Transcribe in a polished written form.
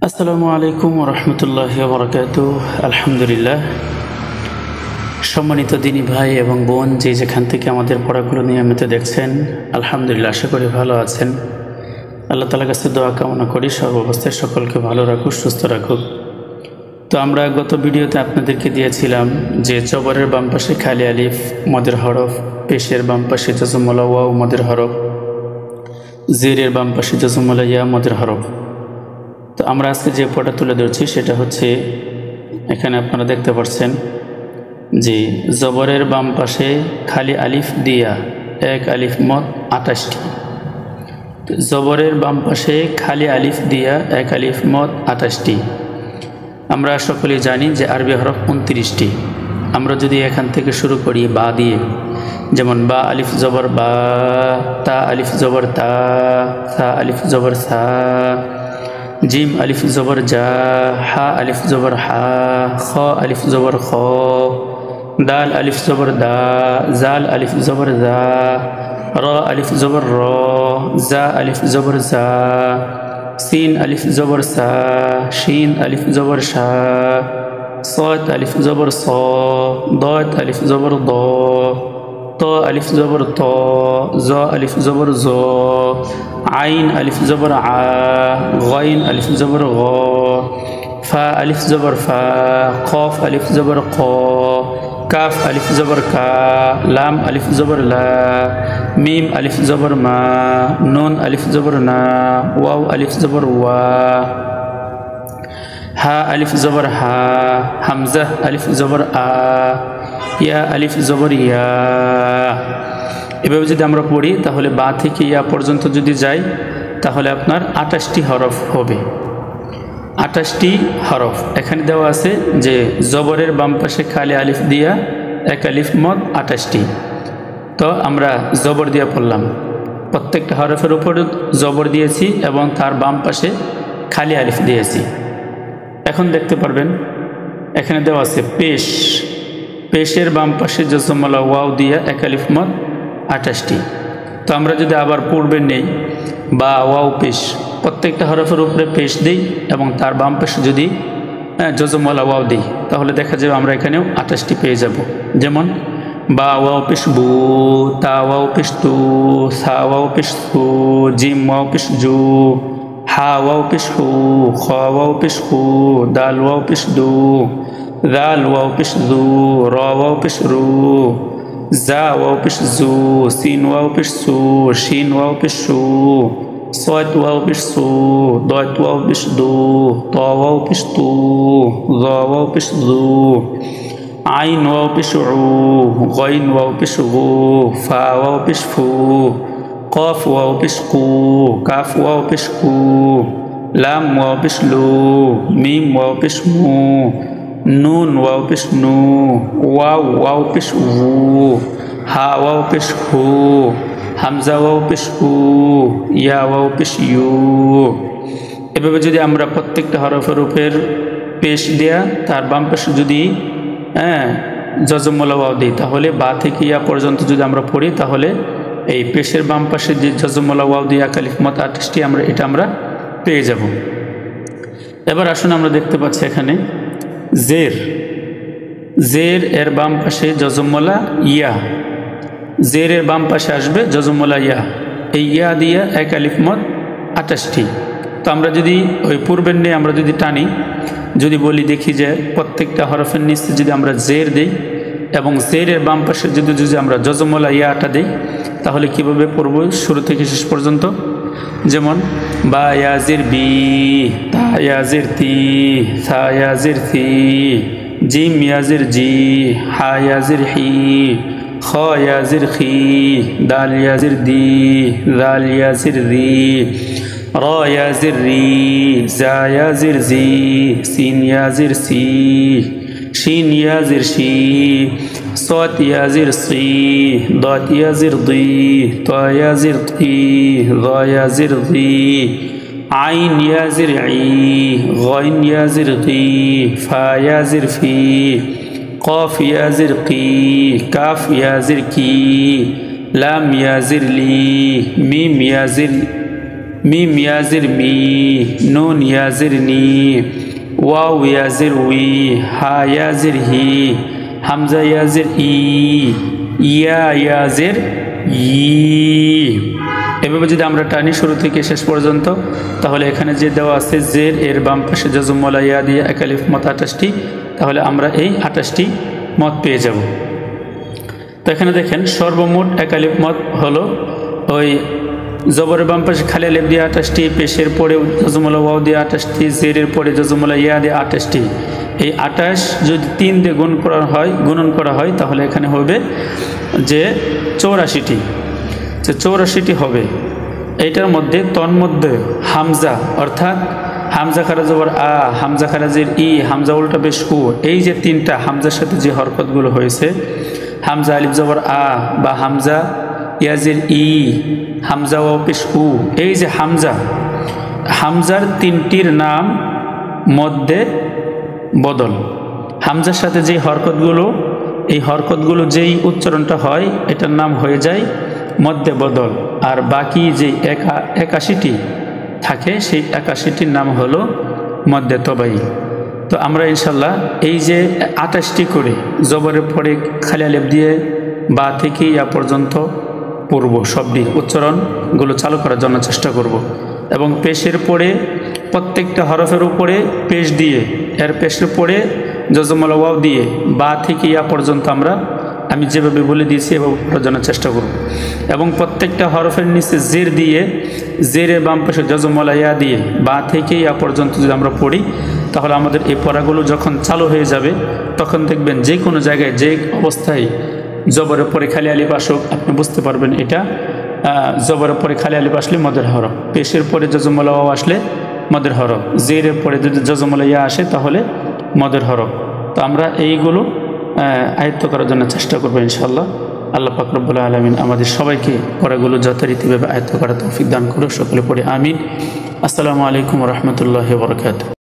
আসসালামু আলাইকুম ওয়া রাহমাতুল্লাহি ওয়া বারাকাতুহু। আলহামদুলিল্লাহ। সম্মানিত দিনী ভাই এবং বোন, যে যেখান থেকে আমাদের পড়াগুলো নিয়মিত দেখছেন, আলহামদুলিল্লাহ, আশা করি ভালো আছেন। আল্লাহ তাআলার কাছে দোয়া কামনা করি সর্বাবস্থায় সকলকে ভালো রাখুক, সুস্থ রাখুক। তো আমরা গত ভিডিওতে আপনাদেরকে দিয়েছিলাম যে জবরের বাম পাশে খালি আলিফ মদের হরফ, পেশের বাম পাশে জজমুল ওয়াও মদের হরফ, জেরের বাম পাশে জজমুল ইয়া মদের হরফ। তো আমরা আজকে যে পড়া তুলে ধরছি সেটা হচ্ছে, এখানে আপনারা দেখতে পাচ্ছেন যে জবরের বাম পাশে খালি আলিফ দিয়া এক আলিফ মদ 28টি। জবরের বাম পাশে খালি আলিফ দিয়া এক আলিফ মদ 28টি। আমরা সকলেই জানি যে আরবি হরফ 29টি। আমরা যদি এখান থেকে শুরু করি বা দিয়ে, যেমন বা আলিফ জবর বা, তা আলিফ জবর তা, সা আলিফ জবর সা, জিম আলিফ জবর জা, হা আলিফ জবর হা, খ আলিফ জবর খ, দাল আলিফ জবর দা, জাল আলিফ জবর জা, র আলিফ জবর র, জা আলিফ জবর জা, সিন আলিফ জবর সা, শিন আলিফ জবর শা, صاد আলিফ জবর স, ضاد আলিফ জবর দ, ত আলিফ জবর ত, জ আলিফ জবর জ, আইন আলিফ জবর আ, গাইন আলিফ জবর গ, ফা আলিফ জবর ফা, কফ আলিফ জবর ক, কাফ আলিফ জবর কা, লাম আলিফ জবর লা, মিম আলিফ জবর মা, নুন আলিফ জবর না, ওয়াও আলিফ জবর ওয়া, হা আলিফ জবর হা, হামজা আলিফ জবর আ, ইয়া আলিফ জবর ইয়া। এভাবে যদি আমরা পড়ি তাহলে বা থেকে ইয়া পর্যন্ত যদি যাই তাহলে আপনার 28টি হরফ হবে। 28টি হরফ এখানে দেওয়া আছে যে জবরের বাম পাশে খালি আলিফ দিয়া এক আলিফ মদ 28টি। তো আমরা জবর দিয়া পড়লাম, প্রত্যেকটা হরফের উপর জবর দিয়েছি এবং তার বাম পাশে খালি আলিফ দিয়েছি। এখন দেখতে পারবেন এখানে দেওয়া আছে পেশ, পেশের বাম পাশে জজমলা ওয়াও দিয়া এক আলিফ মদ 28টি। তো আমরা যদি আবার পূর্বে নেই বা ওয়াও পেশ, প্রত্যেকটা হরফের উপরে পেশ দিই এবং তার বাম পাশে যদি জজমলা ওয়াও দিই তাহলে দেখা যাবে আমরা এখানেও 28টি পেয়ে যাব। যেমন বা ওয়াও পেশ বু, তা ওয়াও পেশ তু, সা ওয়াও পেশ সু, জিম ওয়াও পেশ জু, হা ওয়াও পেশ হু, খ ওয়াও পেশ হু, দাল ওয়াও পেশ দু, দাল ওয়াও পেশ দু, র ওয়াও পেশ রু, জা ওয়াও পেশ জু, সিন ওয়াও পেশ সু, শিন ওয়াও পেশ সু, صاد واو পেশ সু, দত ওয়াও পেশ দু, ত ওয়াও পেশ তু, জ ওয়াও পেশ জু, আইন ওয়াও পেশ উ, গাইন ওয়াও পেশ গু, ফা ওয়াও পেশ ফু, কফ ওয়াও পেশ কু, কাফ ওয়াও পেশ কু, লাম ওয়াও পেশ লু, মিম ওয়াও পেশ মু, নুন ওয়াও পেশ নু, ওয়াও ওয়াও পেশ উ, হা ওয়াও পেশ হু, হামজা ওয়াও পেশ হু, ইয়া ওয়াও পেশ ইউ। এভাবে যদি আমরা প্রত্যেকটা হরফের উপর পেশ দেয়া তার বাম পাশে যদি জজমলা ওয়াও দিই তাহলে বা থেকে ইয়া পর্যন্ত যদি আমরা পড়ি তাহলে এই পেশের বাম পাশে যে জজমলা ওয়াও দিয়া আলিফ মদ 28টি আমরা পেয়ে যাব। এবার আসুন আমরা দেখতে পাচ্ছি এখানে জের, জের এর বাম পাশে জজমলা ইয়া, জেরের বাম পাশে আসবে জজমলা ইয়া, এই ইয়া দিয়া এক আলিফ মদ 28টি। তো আমরা যদি ওই পূর্বের নিয়ে আমরা যদি টানি, যদি বলি দেখি যে প্রত্যেকটা হরফের নিচে যদি আমরা জের দিই এবং জেরের বাম পাশে যদি আমরা জজমলা ইয়াটা দিই তাহলে কীভাবে পড়ব শুরু থেকে শেষ পর্যন্ত। যেমন বা ইয়াজির বি, তা ইয়াজির তি, সা ইয়াজির থি, জিম ইয়াজির জি, হা ইয়াজির হি, খ ইয়াজির খি, দাল ইয়াজির দি, জাল ইয়াজির রি, র ইয়াজির রি, জা ইয়াজির জি, সিন ইয়াজির সি, শিন ইয়াজির শি, صاد ইয়াজির সি, ضاد ইয়াজির দি, ত ইয়াজির তি, য ইয়াজির দি, আইন ইয়াজির ই, গাইন ইয়াজির গি, ফা ইয়াজির ফি, কফ ইয়াজির কি, কাফ ইয়াজির কি, লাম ইয়াজির লি, মিম ইয়াজির মিম ইয়াজির মি, নুন ইয়াজির নি, ওয়াও ইয়াজির উই, হা ইয়াজির হি, হামজা ইয়াজির ই, ইয়া ইয়াজির ই। এভাবে যদি আমরা টানি শুরু থেকে শেষ পর্যন্ত, তাহলে এখানে যে দেওয়া আছে জের, এর বাম পাশে জজমলা ইয়া দিয়ে এক আলিফ মত 28টি, তাহলে আমরা এই 28টি মত পেয়ে যাব। তো এখানে দেখেন সর্বমোট এক আলিফ মত হলো ওই জবরের বাম পাশে খালি আলিফ দিয়ে 28টি, পেশের পরে জজমলা ওয়াও দিয়ে 28টি, জেরের পরে জজমলা ইয়া দিয়ে 28টি। এই 28 যদি 3 দিয়ে গুণন করা হয় তাহলে এখানে হবে যে 84টি, 84টি হবে। এইটার মধ্যে তন্মধ্যে হামজা, অর্থাৎ হামজা খারা জবর আ, হামজা খারাজের ই, হামজা উল্টা পেশ উ, এই যে 3টা হামজার সাথে যে হরকতগুলো হয়েছে, হামজা আলিফ জবর আ বা হামজা ইয়াজির ই, হামজা ওয়াও পেশ উ, এই যে হামজার 3টির নাম মধ্যে বদল। হামজার সাথে যে হরকতগুলো, এই হরকতগুলো যেই উচ্চারণটা হয় এটার নাম হয়ে যায় মধ্যে বদল, আর বাকি যে 81টি থাকে সেই 81টির নাম হলো মধ্যে তবাই। তো আমরা ইনশাল্লাহ এই যে 28টি করে জবরের পরে খালি আলিফ দিয়ে বা থেকে ইয়া পর্যন্ত পড়ব, সবটি উচ্চারণগুলো চালু করার জন্য চেষ্টা করব। এবং পেশের পরে প্রত্যেকটা হরফের উপরে পেশ দিয়ে, এর পেশের পরে জজমলা ওয়াও দিয়ে বা থেকে ইয়া পর্যন্ত আমি যেভাবে বলে দিয়েছি এভাবে পড়ার জন্য চেষ্টা করব। এবং প্রত্যেকটা হরফের নিচে জের দিয়ে, জেরের বাম পাশে জজমলা ইয়া দিয়ে বা থেকে ইয়া পর্যন্ত যদি আমরা পড়ি, তাহলে আমাদের এই পড়াগুলো যখন চালু হয়ে যাবে তখন দেখবেন যে কোনো জায়গায় যে অবস্থায় জবরের পরে খালি আলিফ আসুক আপনি বুঝতে পারবেন এটা জবরের পরে খালি আলিফ আসলে মদের হরফ, পেশের পরে জজমলা ওয়াও আসলে মদের হরফ, জেরের পরে যদি জজমলা ইয়া আসে তাহলে মদের হরফ। তো আমরা এইগুলো আয়ত্ত করার জন্য চেষ্টা করবো ইনশাআল্লাহ। আল্লাহ পাক রব্বুল আলামিন আমাদের সবাইকে পড়াগুলো যথারীতিভাবে আয়ত্ত করার তৌফিক দান করুক। সকলে পড়ে আমিন। আসসালামু আলাইকুম ওয়া রাহমাতুল্লাহি ওয়া বারাকাতুহু।